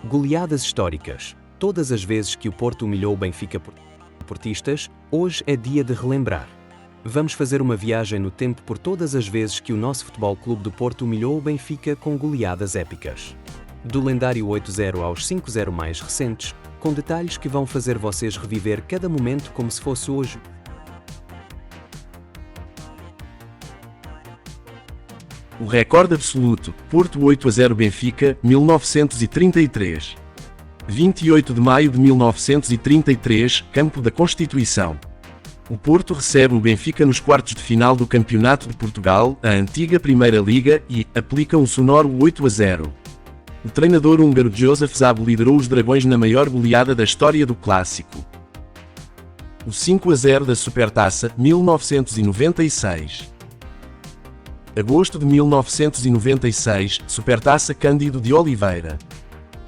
Goleadas históricas. Todas as vezes que o Porto humilhou o Benfica portistas, hoje é dia de relembrar. Vamos fazer uma viagem no tempo por todas as vezes que o nosso Futebol Clube do Porto humilhou o Benfica com goleadas épicas. Do lendário 8-0 aos 5-0 mais recentes, com detalhes que vão fazer vocês reviver cada momento como se fosse hoje. O recorde absoluto, Porto 8-0 Benfica, 1933. 28 de maio de 1933, Campo da Constituição. O Porto recebe o Benfica nos quartos de final do Campeonato de Portugal, a antiga Primeira Liga, e aplica um sonoro 8-0. O treinador húngaro Joseph Szabó liderou os Dragões na maior goleada da história do clássico. O 5-0 da Supertaça, 1996. Agosto de 1996, Supertaça Cândido de Oliveira.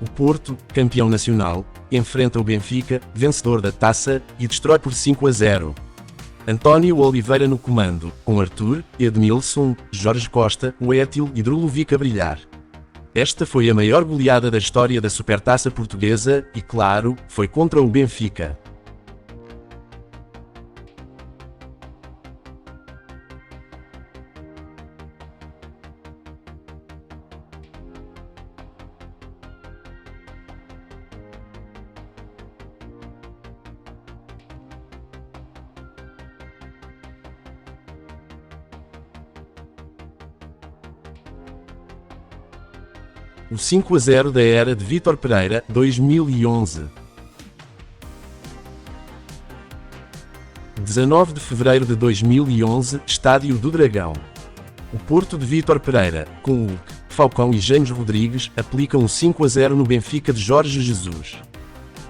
O Porto, campeão nacional, enfrenta o Benfica, vencedor da taça, e destrói por 5-0. António Oliveira no comando, com Arthur, Edmilson, Jorge Costa, Wétil e Drulovic a brilhar. Esta foi a maior goleada da história da Supertaça portuguesa e, claro, foi contra o Benfica. O 5-0 da era de Vítor Pereira, 2011. 19 de fevereiro de 2011, Estádio do Dragão. O Porto de Vítor Pereira, com Hulk, Falcão e James Rodrigues, aplica um 5-0 no Benfica de Jorge Jesus.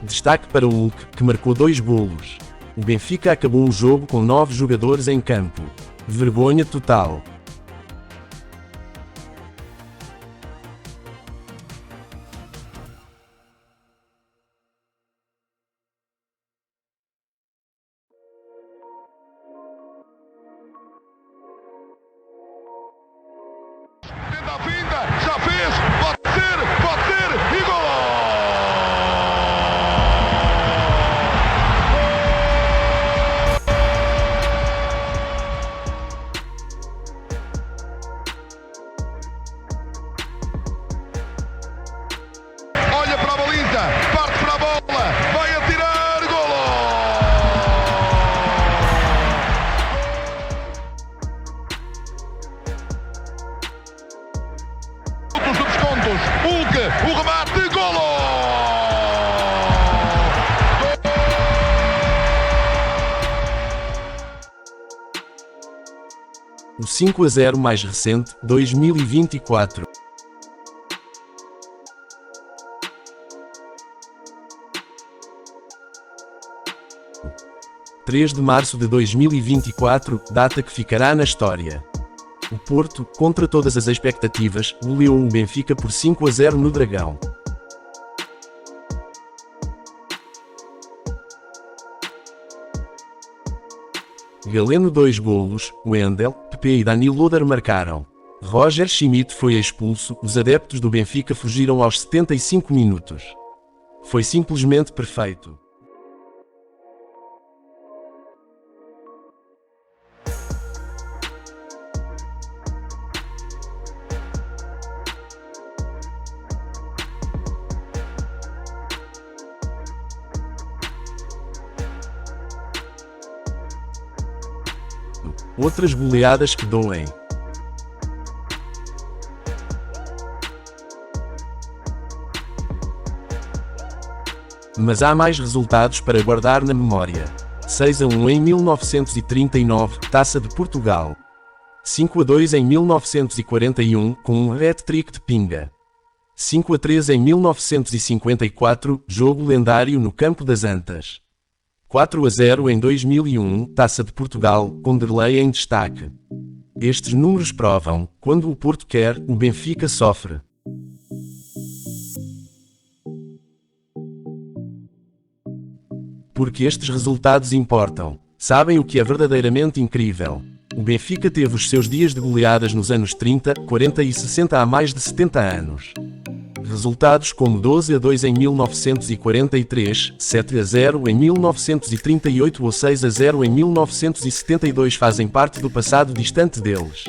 Destaque para o Hulk, que marcou 2 golos. O Benfica acabou o jogo com 9 jogadores em campo. Vergonha total. Tenta a finta, já fez, pode ser, e gol! Olha para a baliza, parte para a bola, vai atirar, golo! Dos descontos, Hulk, o remate, golo! O 5-0 mais recente, 2024. – 3 de março de 2024, data que ficará na história. O Porto, contra todas as expectativas, goleou o Benfica por 5-0 no Dragão. Galeno 2 golos, Wendel, Pepe e Dani Loader marcaram. Roger Schmidt foi expulso, os adeptos do Benfica fugiram aos 75 minutos. Foi simplesmente perfeito. Outras goleadas que doem. Mas há mais resultados para guardar na memória. 6-1 em 1939, Taça de Portugal. 5-2 em 1941, com um hat-trick de Pinga. 5-3 em 1954, jogo lendário no Campo das Antas. 4-0 em 2001, Taça de Portugal, com Derlei em destaque. Estes números provam, quando o Porto quer, o Benfica sofre. Porque estes resultados importam. Sabem o que é verdadeiramente incrível? O Benfica teve os seus dias de goleadas nos anos 30, 40 e 60 há mais de 70 anos. Resultados como 12-2 em 1943, 7-0 em 1938 ou 6-0 em 1972 fazem parte do passado distante deles.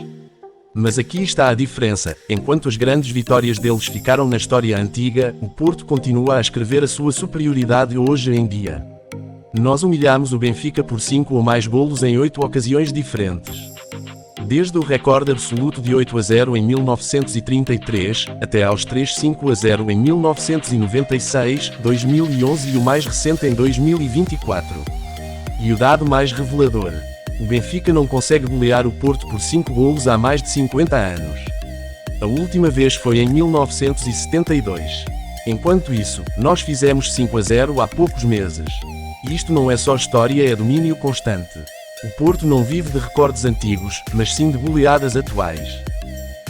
Mas aqui está a diferença: enquanto as grandes vitórias deles ficaram na história antiga, o Porto continua a escrever a sua superioridade hoje em dia. Nós humilhamos o Benfica por 5 ou mais golos em 8 ocasiões diferentes. Desde o recorde absoluto de 8-0 em 1933, até aos 3-5-0 em 1996, 2011 e o mais recente em 2024. E o dado mais revelador: o Benfica não consegue golear o Porto por 5 golos há mais de 50 anos. A última vez foi em 1972. Enquanto isso, nós fizemos 5-0 há poucos meses. E isto não é só história, é domínio constante. O Porto não vive de recordes antigos, mas sim de goleadas atuais.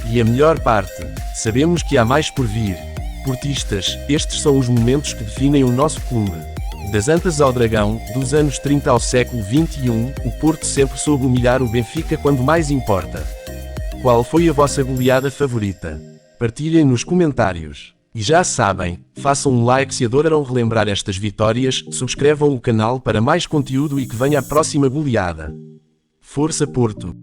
E a melhor parte: sabemos que há mais por vir. Portistas, estes são os momentos que definem o nosso clube. Das Antas ao Dragão, dos anos 30 ao século XXI, o Porto sempre soube humilhar o Benfica quando mais importa. Qual foi a vossa goleada favorita? Partilhem nos comentários. E já sabem, façam um like se adoraram relembrar estas vitórias, subscrevam o canal para mais conteúdo e que venha a próxima goleada. Força Porto!